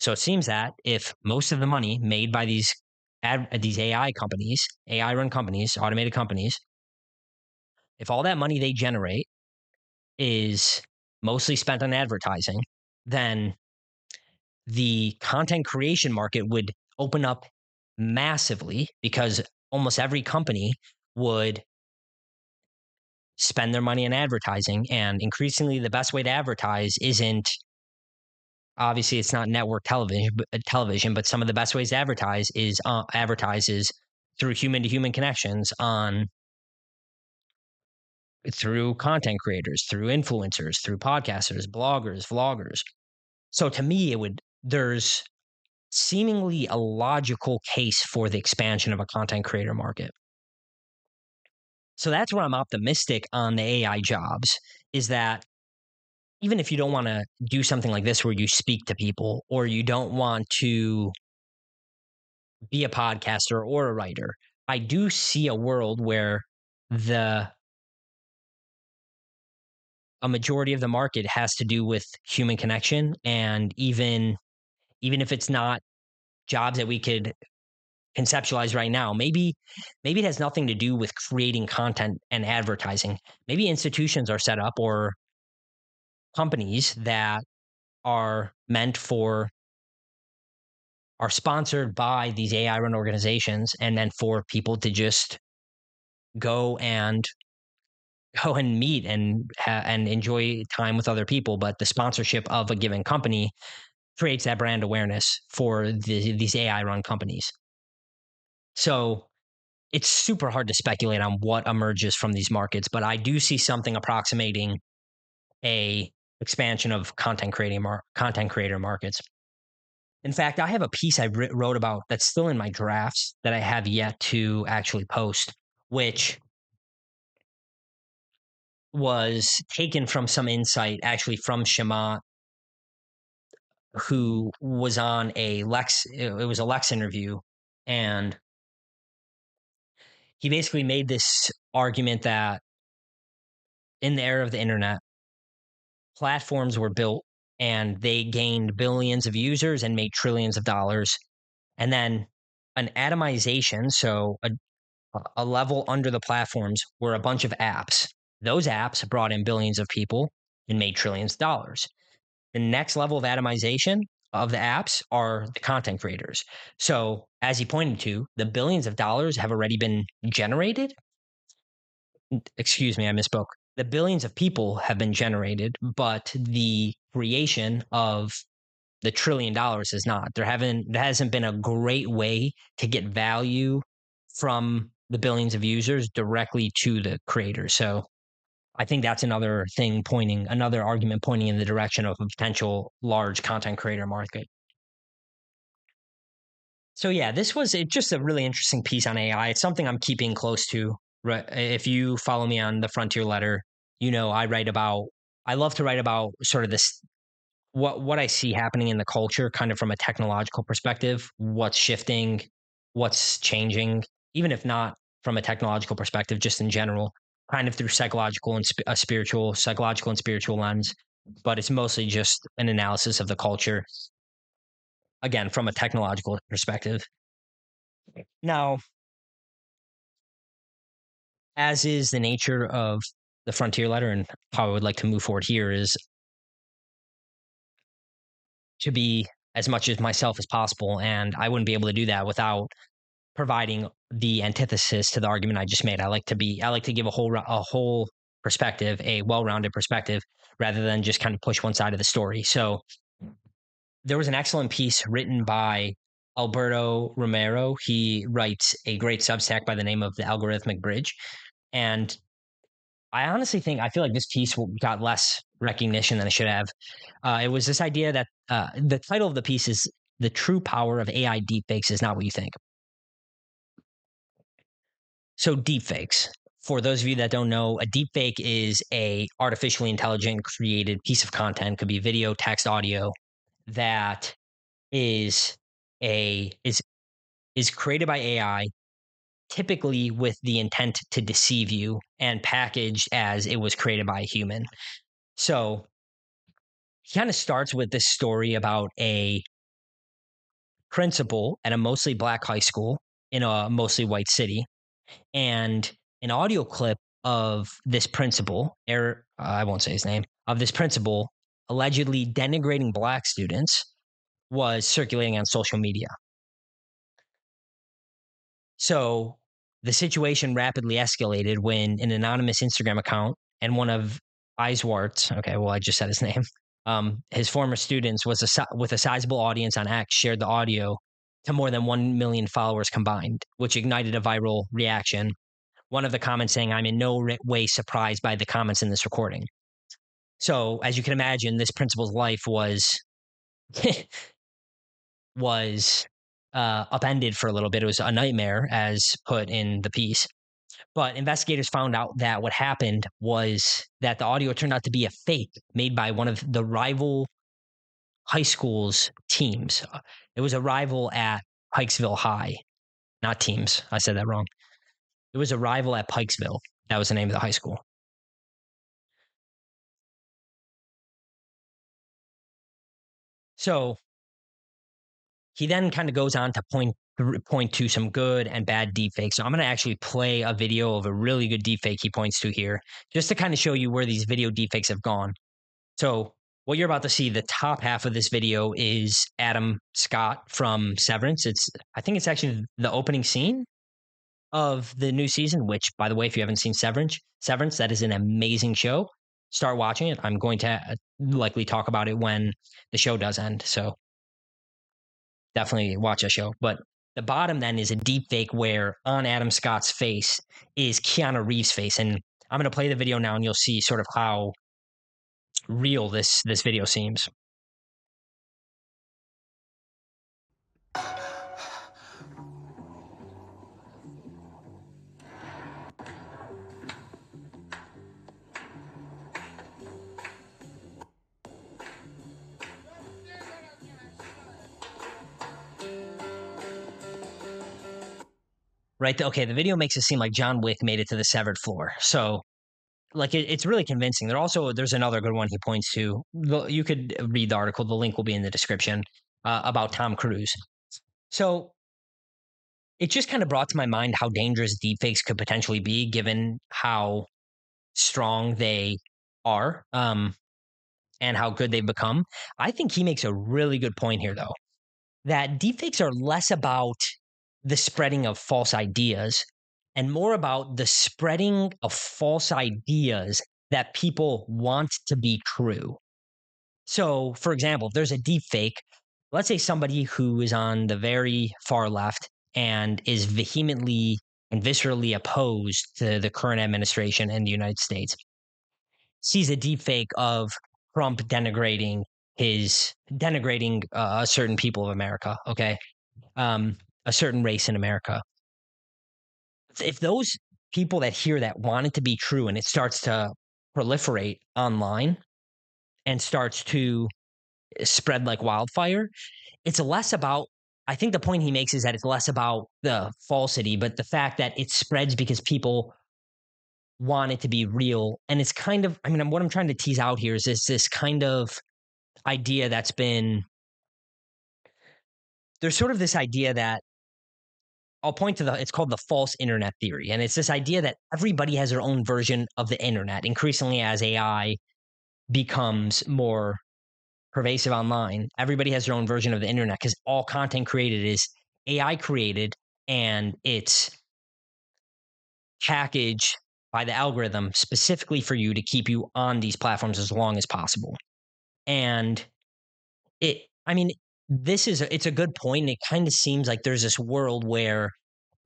So it seems that if most of the money made by these AI companies, AI run companies, automated companies, if all that money they generate is mostly spent on advertising, then the content creation market would open up massively because almost every company would spend their money on advertising. And increasingly, the best way to advertise isn't obviously it's not network television, but some of the best ways to advertise is through human to human connections on through content creators, through influencers, through podcasters, bloggers, vloggers. So to me, there's seemingly a logical case for the expansion of a content creator market. So that's where I'm optimistic on the AI jobs is that even if you don't want to do something like this where you speak to people or you don't want to be a podcaster or a writer, I do see a world where the a majority of the market has to do with human connection, and even if it's not jobs that we could conceptualize right now, maybe it has nothing to do with creating content and advertising. Maybe institutions are set up or companies that are meant for are sponsored by these AI run organizations and then for people to just go and meet and enjoy time with other people, but the sponsorship of a given company creates that brand awareness for these AI run companies. So it's super hard to speculate on what emerges from these markets, but I do see something approximating a expansion of content creator markets. In fact, I have a piece I wrote about that's still in my drafts that I have yet to actually post, which was taken from some insight actually from Shema, who was on a Lex. It was a Lex interview, and he basically made this argument that in the era of the internet, platforms were built and they gained billions of users and made trillions of dollars. And then an atomization, so a level under the platforms, were a bunch of apps. Those apps brought in billions of people and made trillions of dollars. The next level of atomization of the apps are the content creators. So, as he pointed to, the billions of dollars have already been generated. Excuse me, I misspoke. The billions of people have been generated, but the creation of the $1 trillion is not. There hasn't been a great way to get value from the billions of users directly to the creators. So I think that's another argument pointing in the direction of a potential large content creator market. So yeah, this was just a really interesting piece on AI. It's something I'm keeping close to. Right, if you follow me on the Frontier Letter, I love to write about sort of this what I see happening in the culture, kind of from a technological perspective, what's shifting, what's changing, even if not from a technological perspective, just in general, kind of through psychological and spiritual lens. But it's mostly just an analysis of the culture, again, from a technological perspective. Now, as is the nature of the Frontier Letter and how I would like to move forward here is to be as much as myself as possible. And I wouldn't be able to do that without providing the antithesis to the argument I just made. I like to give a whole perspective, a well-rounded perspective, rather than just kind of push one side of the story. So there was an excellent piece written by Alberto Romero. He writes a great Substack by the name of The Algorithmic Bridge. And I feel like this piece got less recognition than it should have. It was this idea that the title of the piece is "The True Power of AI Deepfakes Is Not What You Think." So deepfakes, for those of you that don't know, a deepfake is a artificially intelligent created piece of content, could be video, text, audio, that is a is created by AI, typically with the intent to deceive you and packaged as it was created by a human. So he kind of starts with this story about a principal at a mostly black high school in a mostly white city, and an audio clip of this principal, I won't say his name, of this principal allegedly denigrating black students was circulating on social media. So the situation rapidly escalated when an anonymous Instagram account and one of Eiswart's, okay, well, I just said his name, his former students with a sizable audience on X shared the audio to more than 1 million followers combined, which ignited a viral reaction. One of the comments saying, "I'm in no way surprised by the comments in this recording." So, as you can imagine, this principal's life was was upended for a little bit. It was a nightmare, as put in the piece. But investigators found out that what happened was that the audio turned out to be a fake made by one of the rival high school's teams. It was a rival at Pikesville High, not teams. I said that wrong. It was a rival at Pikesville. That was the name of the high school. So he then kind of goes on to point to some good and bad deepfakes. So I'm going to actually play a video of a really good deepfake he points to here, just to kind of show you where these video deepfakes have gone. So what you're about to see, the top half of this video is Adam Scott from Severance. I think it's actually the opening scene of the new season, which, by the way, if you haven't seen Severance, that is an amazing show. Start watching it. I'm going to likely talk about it when the show does end. So definitely watch a show. But the bottom then is a deep fake where on Adam Scott's face is Keanu Reeves' face. And I'm going to play the video now and you'll see sort of how real this video seems. Right. Okay. The video makes it seem like John Wick made it to the severed floor. So like it's really convincing. There's another good one he points to. You could read the article. The link will be in the description about Tom Cruise. So it just kind of brought to my mind how dangerous deepfakes could potentially be, given how strong they are. and how good they've become. I think he makes a really good point here, though, that deepfakes are less about the spreading of false ideas and more about the spreading of false ideas that people want to be true. So, for example, if there's a deepfake, let's say somebody who is on the very far left and is vehemently and viscerally opposed to the current administration in the United States sees a deepfake of Trump denigrating a certain people of America, okay, a certain race in America. If those people that hear that want it to be true and it starts to proliferate online and starts to spread like wildfire, it's less about, I think the point he makes is that it's less about the falsity, but the fact that it spreads because people want it to be real. And it's kind of, I mean, what I'm trying to tease out here is this kind of idea that's been, there's sort of this idea that I'll point to it's called the false internet theory. And it's this idea that everybody has their own version of the internet, increasingly as AI becomes more pervasive online. Everybody has their own version of the internet because all content created is AI created and it's packaged by the algorithm specifically for you to keep you on these platforms as long as possible. And I mean, it's a good point. And it kind of seems like there's this world where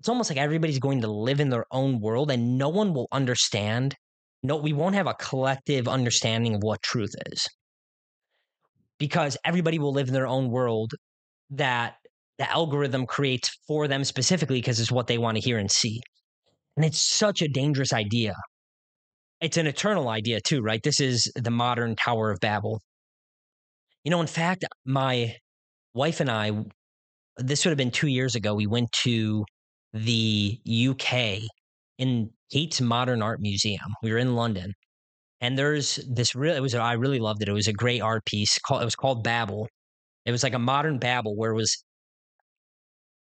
it's almost like everybody's going to live in their own world and no one will understand. No, we won't have a collective understanding of what truth is because everybody will live in their own world that the algorithm creates for them specifically because it's what they want to hear and see. And it's such a dangerous idea. It's an eternal idea too, right? This is the modern Tower of Babel. In fact, my wife and I, this would have been 2 years ago, we went to the UK in Tate's Modern Art Museum. We were in London. And there's this I really loved it. It was a great art piece. It was called Babel. It was like a modern Babel where it was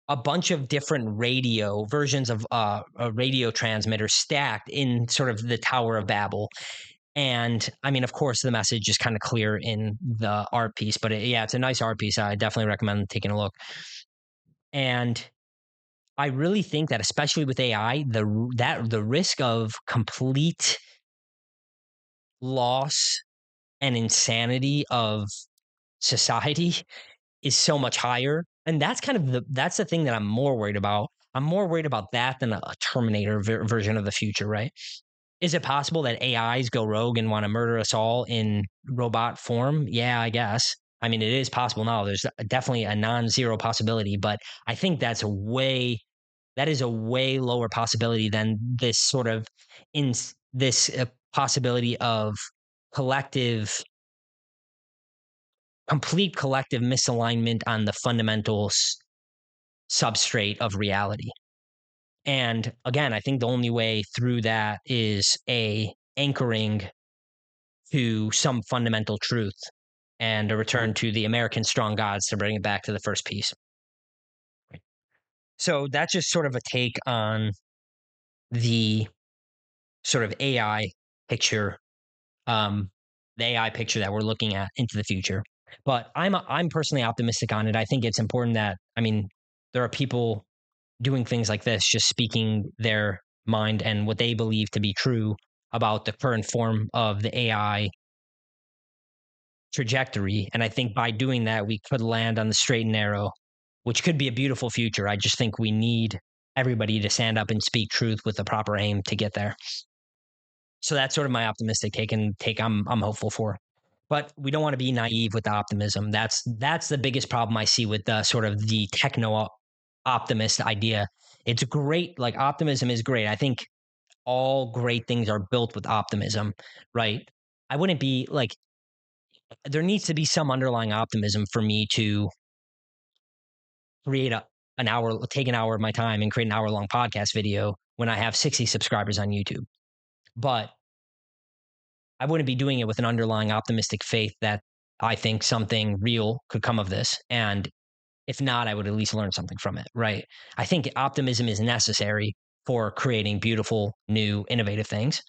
a bunch of different radio versions of a radio transmitter stacked in sort of the Tower of Babel. And I mean, of course, the message is kind of clear in the art piece, but it's a nice art piece. I definitely recommend taking a look. And I really think that, especially with AI, the risk of complete loss and insanity of society is so much higher. And that's kind of that's the thing that I'm more worried about. I'm more worried about that than a Terminator version of the future, right? Is it possible that AIs go rogue and want to murder us all in robot form? Yeah, I guess. I mean, it is possible now. There's definitely a non-zero possibility, but I think that is a way lower possibility than this sort of in this possibility of complete collective misalignment on the fundamental substrate of reality. And again, I think the only way through that is a anchoring to some fundamental truth and a return to the American strong gods, to bring it back to the first piece. So that's just sort of a take on the sort of AI picture, the AI picture that we're looking at into the future. But I'm personally optimistic on it. I think it's important that, I mean, there are people doing things like this, just speaking their mind and what they believe to be true about the current form of the AI trajectory. And I think by doing that, we could land on the straight and narrow, which could be a beautiful future. I just think we need everybody to stand up and speak truth with the proper aim to get there. So that's sort of my optimistic take I'm hopeful for. But we don't want to be naive with the optimism. That's the biggest problem I see with the sort of the techno optimist idea. It's great. Like, optimism is great. I think all great things are built with optimism, right? I wouldn't be like, there needs to be some underlying optimism for me to create take an hour of my time and create an hour-long podcast video when I have 60 subscribers on YouTube. But I wouldn't be doing it with an underlying optimistic faith that I think something real could come of this. And if not, I would at least learn something from it, right? I think optimism is necessary for creating beautiful, new, innovative things.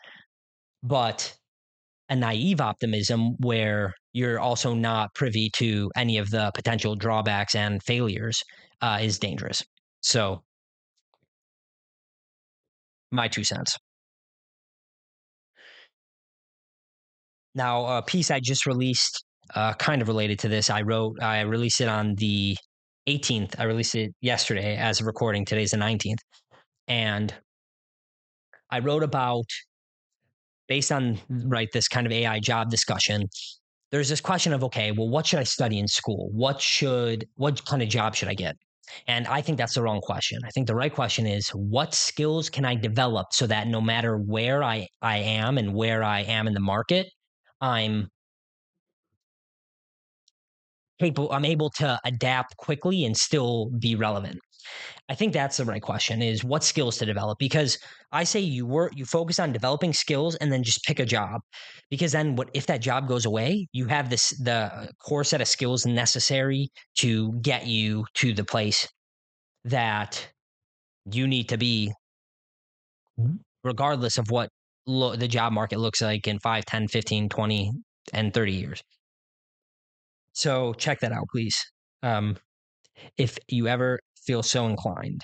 But a naive optimism where you're also not privy to any of the potential drawbacks and failures is dangerous. So, my 2 cents. Now, a piece I just released, kind of related to this, I released it on the 18th. I released it yesterday as of recording. Today's the 19th. And I wrote about, based on, right, this kind of AI job discussion, there's this question of, okay, well, what should I study in school? What kind of job should I get? And I think that's the wrong question. I think the right question is, what skills can I develop so that no matter where I am and where I am in the market, I'm I'm able to adapt quickly and still be relevant. I think that's the right question, is what skills to develop, because I say you focus on developing skills and then just pick a job, because then what if that job goes away, you have the core set of skills necessary to get you to the place that you need to be, regardless of what the job market looks like in 5, 10, 15, 20, and 30 years. So check that out, please. Um, if you ever feel so inclined.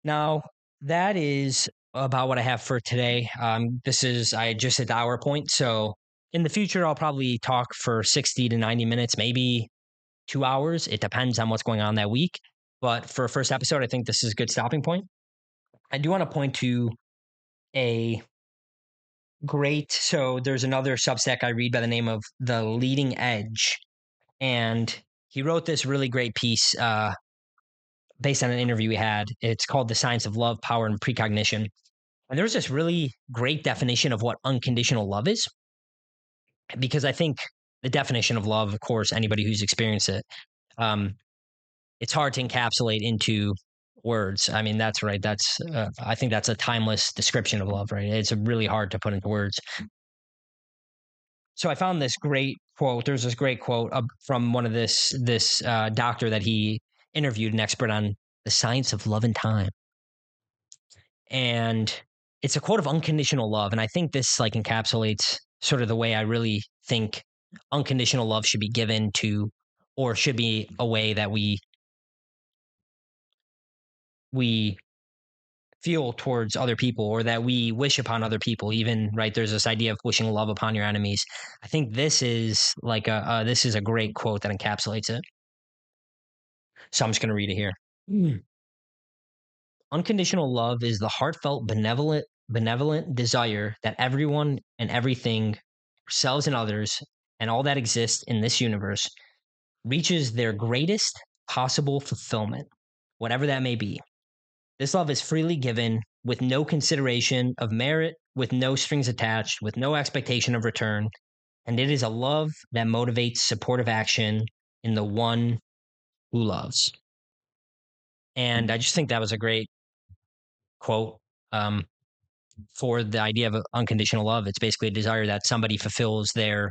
Now, that is about what I have for today. I just hit the hour point. So in the future, I'll probably talk for 60 to 90 minutes, maybe 2 hours. It depends on what's going on that week. But for a first episode, I think this is a good stopping point. I do want to point to a so there's another Substack I read by the name of The Leading Edge. And he wrote this really great piece based on an interview we had. It's called The Science of Love, Power, and Precognition. And there's this really great definition of what unconditional love is, because I think the definition of love, of course, anybody who's experienced it, it's hard to encapsulate into words. I mean, that's right. I think that's a timeless description of love, right? It's really hard to put into words. So I found this great quote. There's this great quote from one of this doctor that he interviewed, an expert on the science of love and time. And it's a quote of unconditional love. And I think this like encapsulates sort of the way I really think unconditional love should be given to, or should be a way that we feel towards other people, or that we wish upon other people. Even, right, there's this idea of wishing love upon your enemies. I think this is like this is a great quote that encapsulates it. So I'm just going to read it here. Unconditional love is the heartfelt, benevolent desire that everyone and everything, ourselves and others, and all that exists in this universe, reaches their greatest possible fulfillment, whatever that may be. This love is freely given with no consideration of merit, with no strings attached, with no expectation of return. And it is a love that motivates supportive action in the one who loves. And I just think that was a great quote for the idea of unconditional love. It's basically a desire that somebody fulfills their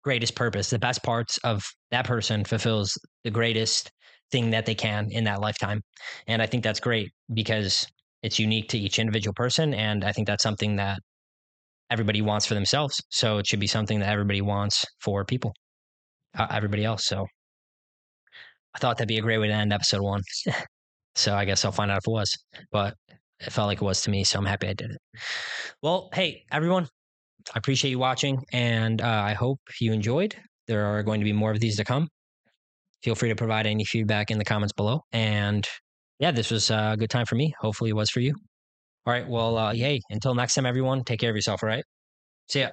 greatest purpose. The best parts of that person fulfills the greatest thing that they can in that lifetime. And I think that's great because it's unique to each individual person. And I think that's something that everybody wants for themselves. So it should be something that everybody wants for people, everybody else. So I thought that'd be a great way to end episode 1. So I guess I'll find out if it was, but it felt like it was to me. So I'm happy I did it. Well, hey, everyone, I appreciate you watching, and I hope you enjoyed. There are going to be more of these to come. Feel free to provide any feedback in the comments below. And yeah, this was a good time for me. Hopefully it was for you. All right. Well, hey, until next time, everyone, take care of yourself. All right. See ya.